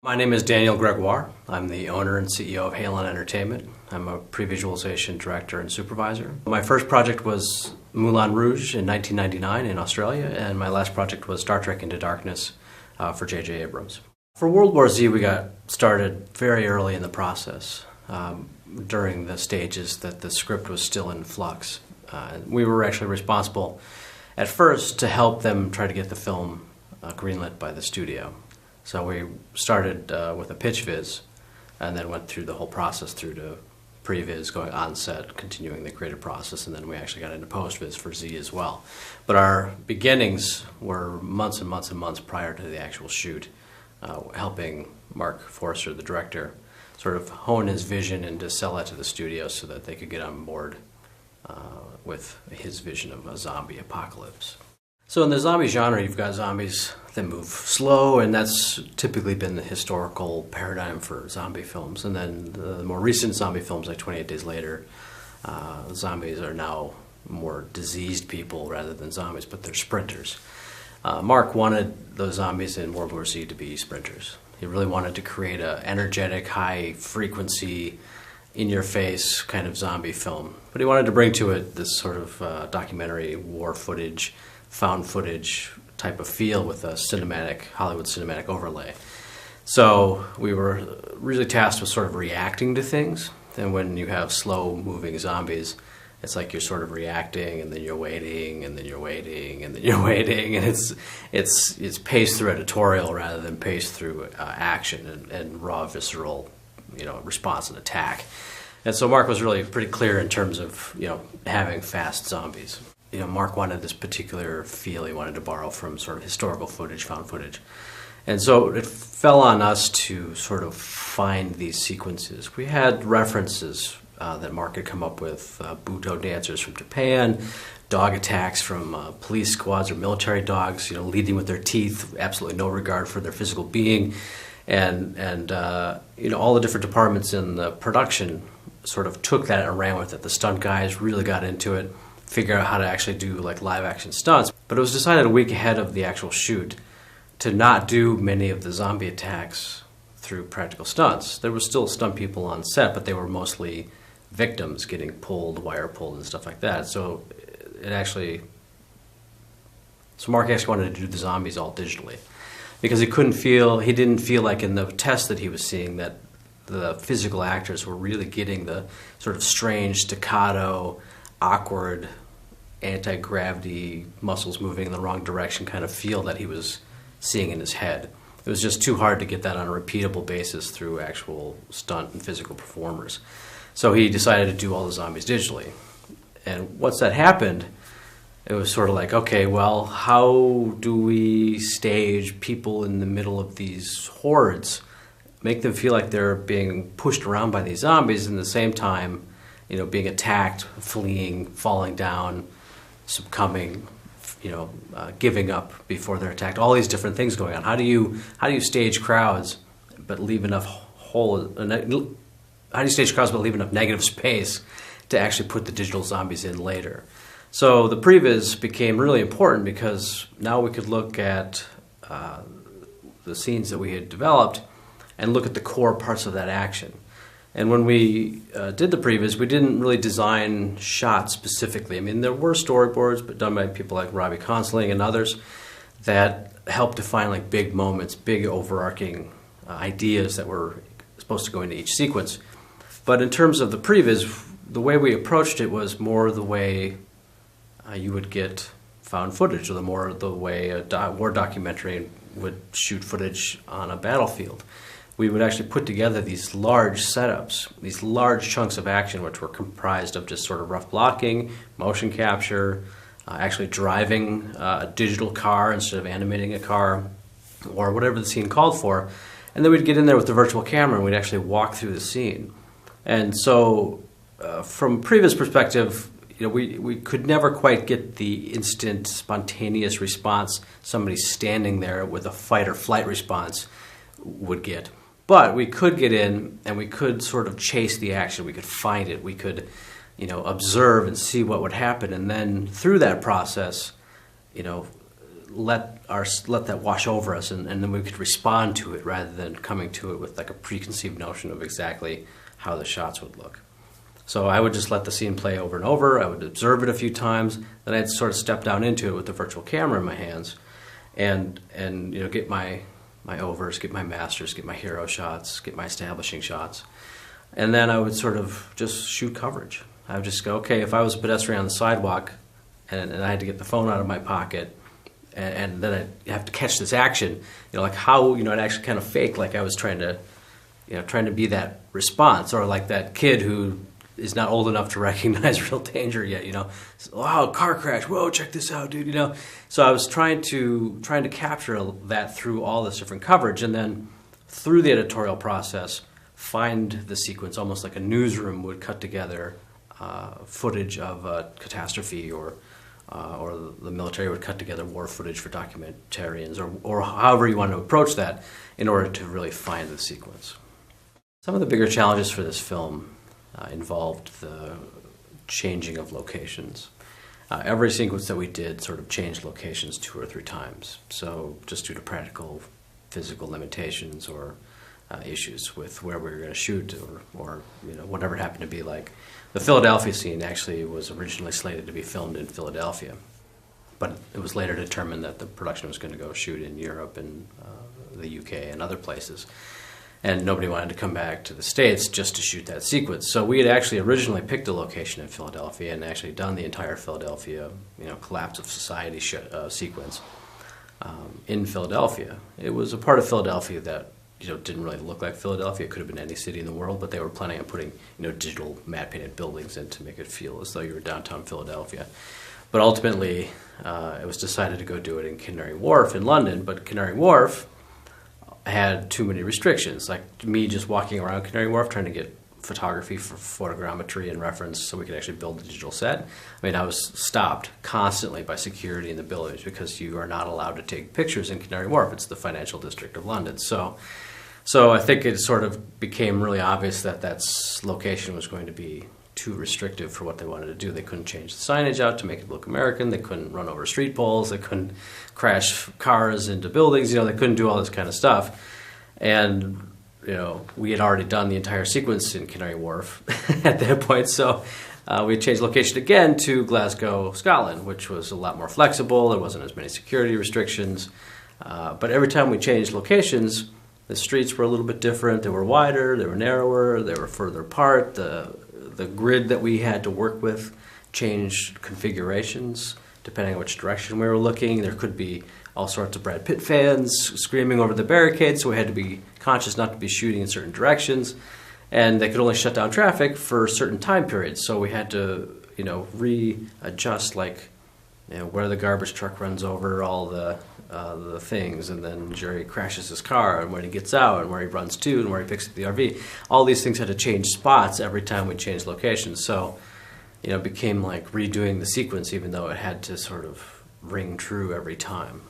My name is Daniel Gregoire. I'm the owner and CEO of Halon Entertainment. I'm a pre-visualization director and supervisor. My first project was Moulin Rouge in 1999 in Australia, and my last project was Star Trek Into Darkness for J.J. Abrams. For World War Z, we got started very early in the process, during the stages that the script was still in flux. We were actually responsible at first to help them try to get the film greenlit by the studio. So we started with a pitch viz and then went through the whole process through to previs, going on set, continuing the creative process, and then we actually got into post viz for Z as well. But our beginnings were months and months and months prior to the actual shoot, helping Mark Forster, the director, sort of hone his vision and to sell that to the studio so that they could get on board with his vision of a zombie apocalypse. So in the zombie genre, you've got zombies that move slow, and that's typically been the historical paradigm for zombie films. And then the more recent zombie films, like 28 Days Later, zombies are now more diseased people rather than zombies, but they're sprinters. Mark wanted those zombies in World War Z to be sprinters. He really wanted to create an energetic, high-frequency, in-your-face kind of zombie film. But he wanted to bring to it this sort of documentary, war footage, found footage type of feel with a Hollywood cinematic overlay. So we were really tasked with sort of reacting to things. And when you have slow-moving zombies, it's like you're sort of reacting, and then you're waiting, and then you're waiting, and then you're waiting, and it's paced through editorial rather than paced through action and raw, visceral, response and attack. And so Mark was really pretty clear in terms of having fast zombies. Mark wanted this particular feel he wanted to borrow from sort of historical footage, found footage. And so it fell on us to sort of find these sequences. We had references that Mark had come up with, Buto dancers from Japan, dog attacks from police squads or military dogs, leading with their teeth, absolutely no regard for their physical being. And all the different departments in the production sort of took that and ran with it. The stunt guys really got into it, figure out how to actually do like live action stunts. But it was decided a week ahead of the actual shoot to not do many of the zombie attacks through practical stunts. There were still stunt people on set, but they were mostly victims getting pulled, wire pulled and stuff like that. So Mark actually wanted to do the zombies all digitally because he didn't feel like in the test that he was seeing that the physical actors were really getting the sort of strange staccato, awkward, anti-gravity, muscles moving in the wrong direction kind of feel that he was seeing in his head. It was just too hard to get that on a repeatable basis through actual stunt and physical performers. So he decided to do all the zombies digitally. And once that happened, it was sort of like, okay, well, how do we stage people in the middle of these hordes, make them feel like they're being pushed around by these zombies, and at the same time, being attacked, fleeing, falling down, succumbing, giving up before they're attacked. All these different things going on. How do you stage crowds but leave enough negative space to actually put the digital zombies in later? So the previs became really important because now we could look at the scenes that we had developed and look at the core parts of that action. And when we did the previs, we didn't really design shots specifically. I mean, there were storyboards, but done by people like Robbie Consling and others that helped define like big moments, big overarching ideas that were supposed to go into each sequence. But in terms of the previs, the way we approached it was more the way you would get found footage, or the way a war documentary would shoot footage on a battlefield. We would actually put together these large setups, these large chunks of action, which were comprised of just sort of rough blocking, motion capture, actually driving a digital car instead of animating a car, or whatever the scene called for. And then we'd get in there with the virtual camera and we'd actually walk through the scene. And so from previous perspective, we could never quite get the instant, spontaneous response somebody standing there with a fight or flight response would get. But we could get in and we could sort of chase the action. We could find it. We could, observe and see what would happen. And then through that process, let that wash over us, and then we could respond to it rather than coming to it with like a preconceived notion of exactly how the shots would look. So I would just let the scene play over and over. I would observe it a few times, then I'd sort of step down into it with the virtual camera in my hands, and get my overs, get my masters, get my hero shots, get my establishing shots, and then I would sort of just shoot coverage. I would just go, okay, if I was a pedestrian on the sidewalk and I had to get the phone out of my pocket, and then I'd have to catch this action, like how, I'd actually kind of fake like I was trying to be that response, or like that kid who is not old enough to recognize real danger yet, wow, car crash, whoa, check this out, dude, So I was trying to capture that through all this different coverage, and then through the editorial process, find the sequence, almost like a newsroom would cut together footage of a catastrophe, or the military would cut together war footage for documentarians, or however you want to approach that in order to really find the sequence. Some of the bigger challenges for this film involved the changing of locations. Every sequence that we did sort of changed locations 2 or 3 times, so just due to practical physical limitations or issues with where we were going to shoot, or whatever it happened to be. Like the Philadelphia scene actually was originally slated to be filmed in Philadelphia, but it was later determined that the production was going to go shoot in Europe and the UK and other places, and nobody wanted to come back to the States just to shoot that sequence. So we had actually originally picked a location in Philadelphia and actually done the entire Philadelphia collapse of society sequence in Philadelphia. It was a part of Philadelphia that didn't really look like Philadelphia. It could have been any city in the world, but they were planning on putting digital matte painted buildings in to make it feel as though you were downtown Philadelphia. But ultimately, it was decided to go do it in Canary Wharf in London. But Canary Wharf had too many restrictions, like me just walking around Canary Wharf trying to get photography for photogrammetry and reference so we could actually build a digital set. I was stopped constantly by security in the buildings because you are not allowed to take pictures in Canary Wharf. It's the financial district of London. So I think it sort of became really obvious that that location was going to be too restrictive for what they wanted to do. They couldn't change the signage out to make it look American. They couldn't run over street poles. They couldn't crash cars into buildings. They couldn't do all this kind of stuff. And we had already done the entire sequence in Canary Wharf at that point, so we changed location again to Glasgow, Scotland, which was a lot more flexible. There wasn't as many security restrictions. But every time we changed locations, the streets were a little bit different. They were wider, they were narrower, they were further apart. The grid that we had to work with changed configurations depending on which direction we were looking. There could be all sorts of Brad Pitt fans screaming over the barricades, so we had to be conscious not to be shooting in certain directions. And they could only shut down traffic for certain time periods, so we had to, readjust, like, where the garbage truck runs over all the things, and then Jerry crashes his car, and where he gets out, and where he runs to, and where he picks up the RV. All these things had to change spots every time we changed locations, so it became like redoing the sequence, even though it had to sort of ring true every time.